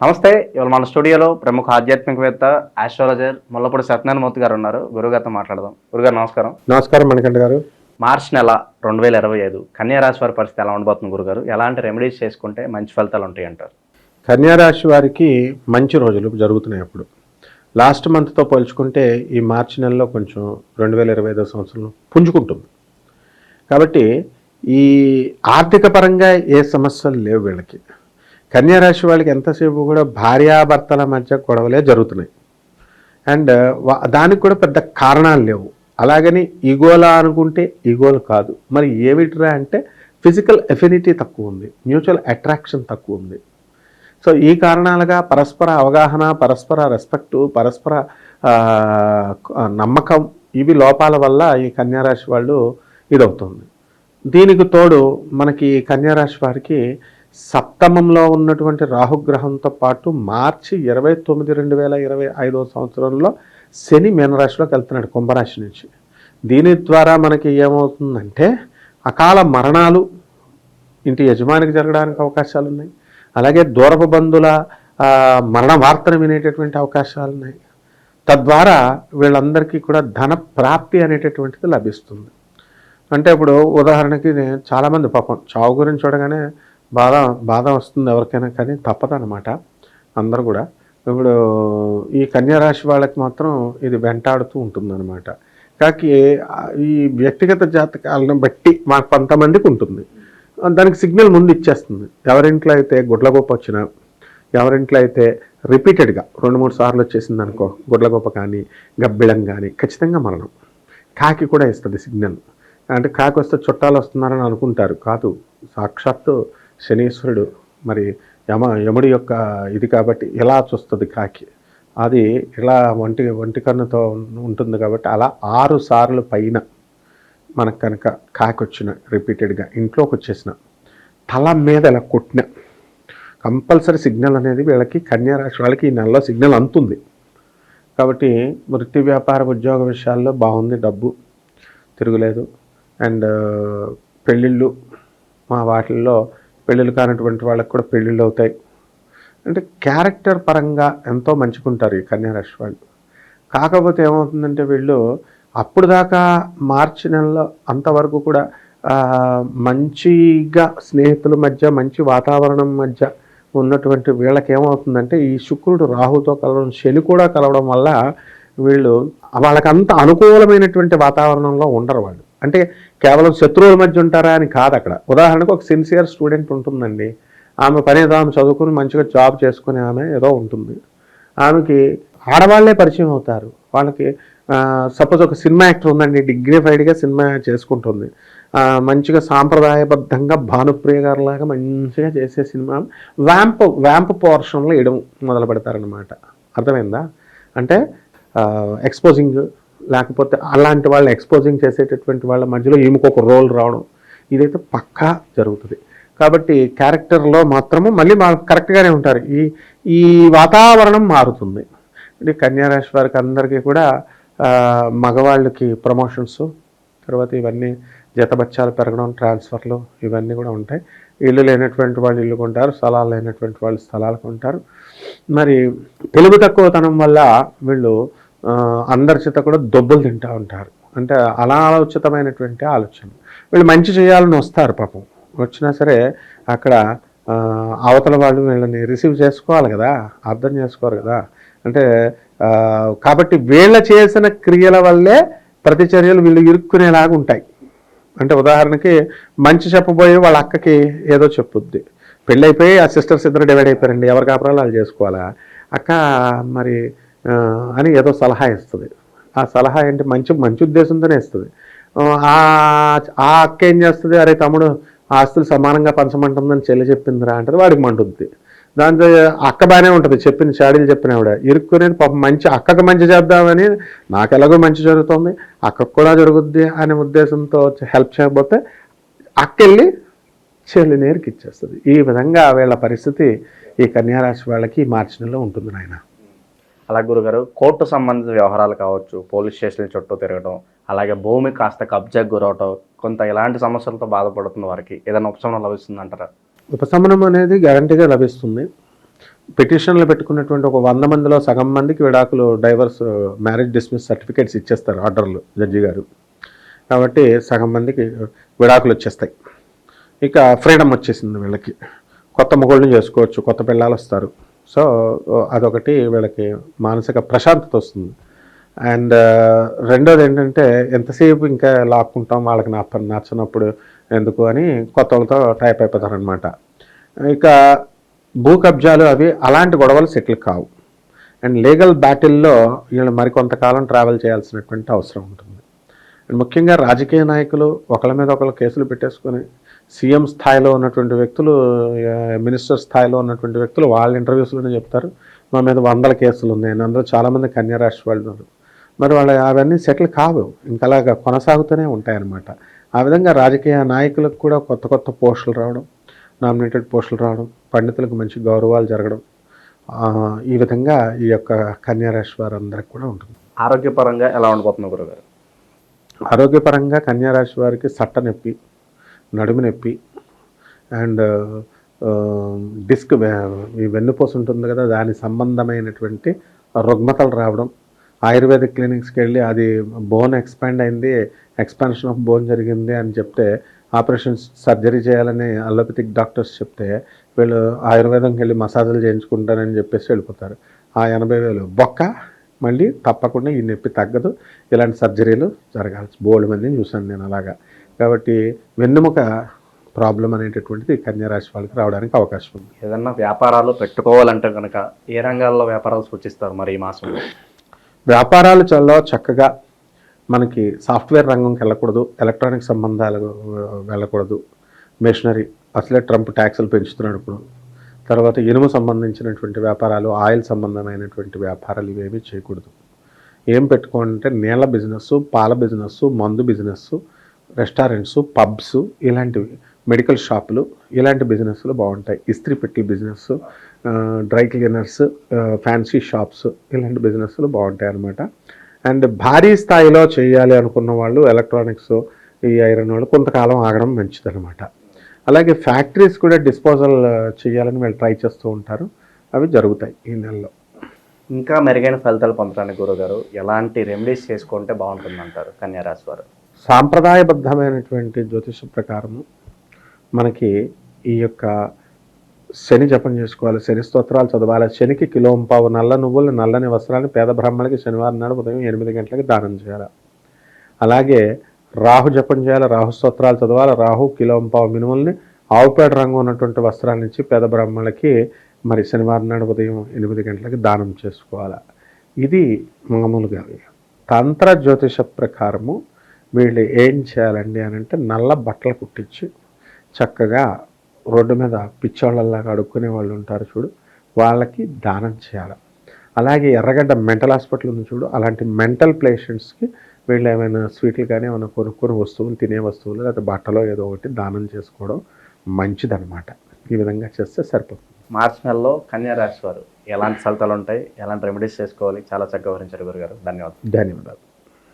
నమస్తే. ఇవాళ మన స్టూడియోలో ప్రముఖ ఆధ్యాత్మికవేత్త, ఆస్ట్రాలజర్ ముల్లపూడి సత్యనారాయణమూర్తి గారు ఉన్నారు. గురుగారితో మాట్లాడదాం. గురుగారు నమస్కారం. నమస్కారం మణికంఠ గారు. మార్చి నెల 2025 కన్యా రాశి వారి పరిస్థితి ఎలా ఉండబోతుంది గురుగారు? ఎలాంటి రెమెడీస్ చేసుకుంటే మంచి ఫలితాలు ఉంటాయి అంటారు? కన్యా రాశి వారికి మంచి రోజులు జరుగుతున్నాయి. అప్పుడు లాస్ట్ మంత్తో పోల్చుకుంటే ఈ మార్చి నెలలో కొంచెం 2025 సంవత్సరం పుంజుకుంటుంది. కాబట్టి ఈ ఆర్థిక పరంగా ఏ సమస్యలు లేవు వీళ్ళకి. కన్యా రాశి వాళ్ళకి ఎంతసేపు కూడా భార్యాభర్తల మధ్య గొడవలే జరుగుతున్నాయి. అండ్ దానికి కూడా పెద్ద కారణాలు లేవు. అలాగని ఈగోలా అనుకుంటే ఈగోలు కాదు. మరి ఏమిట్రా అంటే ఫిజికల్ ఎఫినిటీ తక్కువ ఉంది, మ్యూచువల్ అట్రాక్షన్ తక్కువ ఉంది. సో ఈ కారణాలుగా పరస్పర అవగాహన, పరస్పర రెస్పెక్టు, పరస్పర నమ్మకం, ఇవి లోపాల వల్ల ఈ కన్యారాశి వాళ్ళు ఇదవుతుంది. దీనికి తోడు మనకి కన్యారాశి వారికి సప్తమంలో ఉన్నటువంటి రాహుగ్రహంతో పాటు మార్చి 29, 2025 సంవత్సరంలో శని మీనరాశిలోకి వెళ్తున్నాడు కుంభరాశి నుంచి. దీని ద్వారా మనకి ఏమవుతుందంటే అకాల మరణాలు ఇంటి యజమానికి జరగడానికి అవకాశాలు ఉన్నాయి. అలాగే దూరపు బంధుల మరణ వార్తను వినేటటువంటి అవకాశాలు ఉన్నాయి. తద్వారా వీళ్ళందరికీ కూడా ధన ప్రాప్తి అనేటటువంటిది లభిస్తుంది. అంటే ఇప్పుడు ఉదాహరణకి చాలామంది పాపం చావు గురించి చూడగానే బాధ వస్తుంది ఎవరికైనా, కానీ తప్పదన్నమాట అందరూ కూడా. ఇప్పుడు ఈ కన్యారాశి వాళ్ళకి మాత్రం ఇది వెంటాడుతూ ఉంటుందన్నమాట. కాకి ఈ వ్యక్తిగత జాతకాలను బట్టి మాకు కొంతమందికి ఉంటుంది. దానికి సిగ్నల్ ముందు ఇచ్చేస్తుంది. ఎవరింట్లో అయితే గుడ్లగొప్ప వచ్చినా, ఎవరింట్లో అయితే రిపీటెడ్గా 2-3 సార్లు వచ్చేసింది అనుకో, గుడ్లగొప్ప కానీ గబ్బిళం కానీ, ఖచ్చితంగా మరణం. కాకి కూడా ఇస్తుంది సిగ్నల్. అంటే కాకి వస్తే చుట్టాలు వస్తున్నారని అనుకుంటారు, కాదు, సాక్షాత్తు శనీశ్వరుడు మరి యముడి యొక్క ఇది కాబట్టి ఇలా చూస్తుంది కాకి. అది ఇలా ఒంటి కన్నుతో ఉంటుంది కాబట్టి అలా 6 సార్లు పైన మనకు కనుక కాకి వచ్చిన రిపీటెడ్గా ఇంట్లోకి వచ్చేసిన, తల మీద ఇలా కొట్టిన, కంపల్సరీ సిగ్నల్ అనేది వీళ్ళకి కన్యారాశి వాళ్ళకి ఈ నెలలో సిగ్నల్ అందుతుంది. కాబట్టి వృత్తి వ్యాపార ఉద్యోగ విషయాల్లో బాగుంది, డబ్బు తిరుగులేదు. అండ్ పెళ్ళిళ్ళు, వాటిల్లో పెళ్ళిళ్ళు కానటువంటి వాళ్ళకి కూడా పెళ్ళిళ్ళు అవుతాయి. అంటే క్యారెక్టర్ పరంగా ఎంతో మంచుకుంటారు ఈ కన్యారాశి వాళ్ళు. కాకపోతే ఏమవుతుందంటే వీళ్ళు అప్పుడు దాకా మార్చి నెలలో అంతవరకు కూడా మంచిగా స్నేహితుల మధ్య, మంచి వాతావరణం మధ్య ఉన్నటువంటి వీళ్ళకి ఏమవుతుందంటే ఈ శుక్రుడు రాహుతో కలవడం, శని కూడా కలవడం వల్ల వీళ్ళు వాళ్ళకంత అనుకూలమైనటువంటి వాతావరణంలో ఉండరు వాళ్ళు. అంటే కేవలం శత్రువుల మధ్య ఉంటారా అని కాదు. అక్కడ ఉదాహరణకు ఒక సిన్సియర్ స్టూడెంట్ ఉంటుందండి. ఆమె పని ఏదో ఆమె చదువుకుని మంచిగా జాబ్ చేసుకునే ఆమె ఏదో ఉంటుంది. ఆమెకి ఆడవాళ్లే పరిచయం అవుతారు. వాళ్ళకి సపోజ్ ఒక సినిమా యాక్టర్ ఉందండి, డిగ్నిఫైడ్గా సినిమా చేసుకుంటుంది, మంచిగా సాంప్రదాయబద్ధంగా భానుప్రియ గారు లాగా మంచిగా చేసే సినిమా వ్యాంప్ పోర్షన్లో వేయడం మొదలు పెడతారనమాట. అర్థమైందా? అంటే ఎక్స్పోజింగ్, లేకపోతే అలాంటి వాళ్ళు ఎక్స్పోజింగ్ చేసేటటువంటి వాళ్ళ మధ్యలో ఈమెకు ఒక రోల్ రావడం, ఇదైతే పక్కా జరుగుతుంది. కాబట్టి క్యారెక్టర్లో మాత్రము మళ్ళీ కరెక్ట్గానే ఉంటారు. ఈ వాతావరణం మారుతుంది. అంటే కన్యారాశి వారికి అందరికీ కూడా మగవాళ్ళకి ప్రమోషన్స్, తర్వాత ఇవన్నీ జీతబత్యాలు పెరగడం, ట్రాన్స్ఫర్లు, ఇవన్నీ కూడా ఉంటాయి. ఇల్లు లేనటువంటి వాళ్ళు ఇల్లు కొంటారు, స్థలాలు లేనటువంటి వాళ్ళు స్థలాలు కొంటారు. మరి తెలుగు తక్కువతనం వల్ల వీళ్ళు అందరి చేత కూడా దొబ్బులు తింటూ ఉంటారు. అంటే అనాలోచితమైనటువంటి ఆలోచన. వీళ్ళు మంచి చేయాలని వస్తారు, పాపం వచ్చినా సరే అక్కడ అవతల వాళ్ళు వీళ్ళని రిసీవ్ చేసుకోవాలి కదా, అర్థం చేసుకోరు కదా. అంటే కాబట్టి వీళ్ళ చేసిన క్రియల వల్లే ప్రతిచర్యలు వీళ్ళు ఇరుక్కునేలాగా ఉంటాయి. అంటే ఉదాహరణకి మంచి చెప్పబోయి వాళ్ళ అక్కకి ఏదో చెప్పుద్ది, పెళ్ళైపోయి ఆ సిస్టర్స్ ఇద్దరు డివైడ్ అయిపోయారండి, ఎవరి కాపురాలు వాళ్ళు చేసుకోవాలా, అక్క మరి అని ఏదో సలహా ఇస్తుంది. ఆ సలహా ఏంటి, మంచి ఉద్దేశంతోనే ఇస్తుంది. ఆ అక్క ఏం చేస్తుంది, అరే తమ్ముడు ఆస్తులు సమానంగా పంచమంటుందని చెల్లి చెప్పిందిరా అంటది, వాడికి మంటుంది. దాంతో అక్క బాగానే ఉంటుంది, చెప్పిన చాడీలు చెప్పిన ఆవిడ ఇరుక్కునేది. పాపం మంచి అక్కకు మంచి చేద్దామని, నాకు ఎలాగో మంచి జరుగుతుంది అక్కకు కూడా జరుగుద్ది అనే ఉద్దేశంతో హెల్ప్ చేయకపోతే అక్కెళ్ళి చెల్లి నేరికి ఇచ్చేస్తుంది. ఈ విధంగా వీళ్ళ పరిస్థితి ఈ కన్యారాశి వాళ్ళకి మార్చి నెలలో ఉంటుంది నాయన. అలా గురుగారు, కోర్టు సంబంధిత వ్యవహారాలు కావచ్చు, పోలీస్ స్టేషన్ చుట్టూ తిరగడం, అలాగే భూమి కాస్త కబ్జాకు గురవటం, కొంత ఇలాంటి సమస్యలతో బాధపడుతున్న వారికి ఏదైనా ఉపశమనం లభిస్తుంది అంటారా? ఉపశమనం అనేది గ్యారంటీగా లభిస్తుంది. పిటిషన్లు పెట్టుకున్నటువంటి ఒక 100 మందిలో సగం మందికి విడాకులు డైవర్స్ మ్యారేజ్ డిస్మిస్ సర్టిఫికేట్స్ ఇచ్చేస్తారు ఆర్డర్లు జడ్జి గారు. కాబట్టి సగం మందికి విడాకులు వచ్చేస్తాయి. ఇక ఫ్రీడమ్ వచ్చేసింది వీళ్ళకి, కొత్త మొగుళ్ళని చేసుకోవచ్చు, కొత్త పిల్లలు వస్తారు. సో అదొకటి వీళ్ళకి మానసిక ప్రశాంతత వస్తుంది. అండ్ రెండోది ఏంటంటే ఎంతసేపు ఇంకా లాక్కుంటాం, వాళ్ళకి నచ్చినప్పుడు ఎందుకు అని కొత్త వాళ్ళతో టైప్ అయిపోతారనమాట. ఇక భూ కబ్జాలు అవి అలాంటి గొడవలు సెటిల్ కావు. అండ్ లీగల్ బ్యాటిల్లో వీళ్ళు మరికొంతకాలం ట్రావెల్ చేయాల్సినటువంటి అవసరం ఉంటుంది. అండ్ ముఖ్యంగా రాజకీయ నాయకులు ఒకళ్ళ మీద ఒకళ్ళు కేసులు పెట్టేసుకొని సీఎం స్థాయిలో ఉన్నటువంటి వ్యక్తులు, మినిస్టర్ స్థాయిలో ఉన్నటువంటి వ్యక్తులు వాళ్ళ ఇంటర్వ్యూస్లోనే చెప్తారు మా మీద 100 కేసులు ఉన్నాయని. అందులో చాలామంది కన్యారాశి వాళ్ళు ఉన్నారు. మరి వాళ్ళు అవన్నీ సెటిల్ కావు, ఇంకా అలాగా కొనసాగుతూనే ఉంటాయన్నమాట. ఆ విధంగా రాజకీయ నాయకులకు కూడా కొత్త కొత్త పోస్టులు రావడం, నామినేటెడ్ పోస్టులు రావడం, పండితులకు మంచి గౌరవాలు జరగడం, ఈ విధంగా ఈ యొక్క కన్యారాశి వారందరికి కూడా ఉంటుంది. ఆరోగ్యపరంగా ఎలా ఉండబోతుంది గురుగారు? ఆరోగ్యపరంగా కన్యారాశి వారికి సట్ట నొప్పి, నడుము నొప్పి అండ్ డిస్క్ ఈ వెన్నుపూస ఉంటుంది కదా, దాని సంబంధమైనటువంటి రుగ్మతలు రావడం, ఆయుర్వేదిక్ క్లినిక్స్కి వెళ్ళి అది బోన్ ఎక్స్పాండ్ అయింది, ఎక్స్పాన్షన్ ఆఫ్ బోన్ జరిగింది అని చెప్తే ఆపరేషన్స్ సర్జరీ చేయాలని అలోపతిక్ డాక్టర్స్ చెప్తే వీళ్ళు ఆయుర్వేదంకి వెళ్ళి మసాజులు చేయించుకుంటారని చెప్పేసి వెళ్ళిపోతారు. ఆ 80,000 బొక్క మళ్ళీ తప్పకుండా ఈ నొప్పి తగ్గదు, ఇలాంటి సర్జరీలు జరగాల్సి బోల్డ్ మందిని చూశాను నేను అలాగా. కాబట్టి వెన్నెముక ప్రాబ్లం అనేటటువంటిది కన్యారాశి వాళ్ళకి రావడానికి అవకాశం ఉంది. ఏదన్నా వ్యాపారాలు పెట్టుకోవాలంటే కనుక ఏ రంగాల్లో వ్యాపారాలు సూచిస్తారు మరి ఈ మాసంలో? వ్యాపారాలు చాలా చక్కగా మనకి సాఫ్ట్వేర్ రంగంకి వెళ్ళకూడదు, ఎలక్ట్రానిక్ సంబంధాలు వెళ్ళకూడదు, మెషినరీ అసలే ట్రంప్ ట్యాక్సులు పెంచుతున్నాడు ఇప్పుడు. తర్వాత ఇనుము సంబంధించినటువంటి వ్యాపారాలు, ఆయిల్ సంబంధమైనటువంటి వ్యాపారాలు ఇవేమీ చేయకూడదు. ఏం పెట్టుకోవాలంటే నీళ్ళ బిజినెస్, పాల బిజినెస్, మందు బిజినెస్, రెస్టారెంట్స్, పబ్స్, ఇలాంటివి, మెడికల్ షాపులు, ఇలాంటి బిజినెస్లు బాగుంటాయి. ఇస్త్రీ పెట్టి business, dry cleaners, fancy shops, ఇలాంటి బిజినెస్లు బాగుంటాయి అన్నమాట. అండ్ భారీ స్థాయిలో చేయాలి అనుకున్న వాళ్ళు ఎలక్ట్రానిక్స్, ఈ ఐరన్ వాళ్ళు కొంతకాలం ఆగడం మంచిదన్నమాట. అలాగే ఫ్యాక్టరీస్ కూడా డిస్పోజల్ చేయాలని వీళ్ళు ట్రై చేస్తూ ఉంటారు, అవి జరుగుతాయి ఈ నెలలో. ఇంకా మెరుగైన ఫలితాలు పొందడానికి గురుగారు ఎలాంటి రెమెడీస్ చేసుకుంటే బాగుంటుంది అంటారు కన్యారాశి వారు? సాంప్రదాయబద్ధమైనటువంటి జ్యోతిష ప్రకారము మనకి ఈ యొక్క శని జపం చేసుకోవాలి, శని స్తోత్రాలు చదవాలి, శనికి 1.5 కిలో నల్ల నువ్వులు, నల్లని వస్త్రాన్ని పేద బ్రాహ్మణులకి శనివారం నాడు ఉదయం 8 గంటలకి దానం చేయాలి. అలాగే రాహు జపం చేయాలి, రాహు స్తోత్రాలు చదవాలి, రాహు 1.5 కిలో మినుముల్ని ఆవుపేడ రంగు ఉన్నటువంటి వస్త్రాన్ని ఇచ్చి పేద బ్రాహ్మణులకి మరి శనివారం నాడు ఉదయం 8 గంటలకి దానం చేసుకోవాలి. ఇది మామూలుగా. తంత్ర జ్యోతిష ప్రకారము వీళ్ళు ఏం చేయాలండి అని అంటే నల్ల బట్టలు కుట్టించి చక్కగా రోడ్డు మీద పిచ్చోళ్ళలాగా అడుక్కునే వాళ్ళు ఉంటారు చూడు, వాళ్ళకి దానం చేయాలి. అలాగే ఎర్రగడ్డ మెంటల్ హాస్పిటల్ ఉంది చూడు, అలాంటి మెంటల్ పేషెంట్స్కి వీళ్ళు ఏమైనా స్వీట్లు కానీ ఏమైనా కొనుక్కొని వస్తువులు, తినే వస్తువులు, లేకపోతే బట్టలో ఏదో ఒకటి దానం చేసుకోవడం మంచిదన్నమాట. ఈ విధంగా చేస్తే సరిపోతుంది. మార్చి నెలలో కన్యారాశి వారు ఎలాంటి ఫలితాలు ఉంటాయి, ఎలాంటి రెమెడీస్ చేసుకోవాలి, చాలా చక్కగా వివరించారు గురుగారు. ధన్యవాదాలు. ధన్యవాదాలు.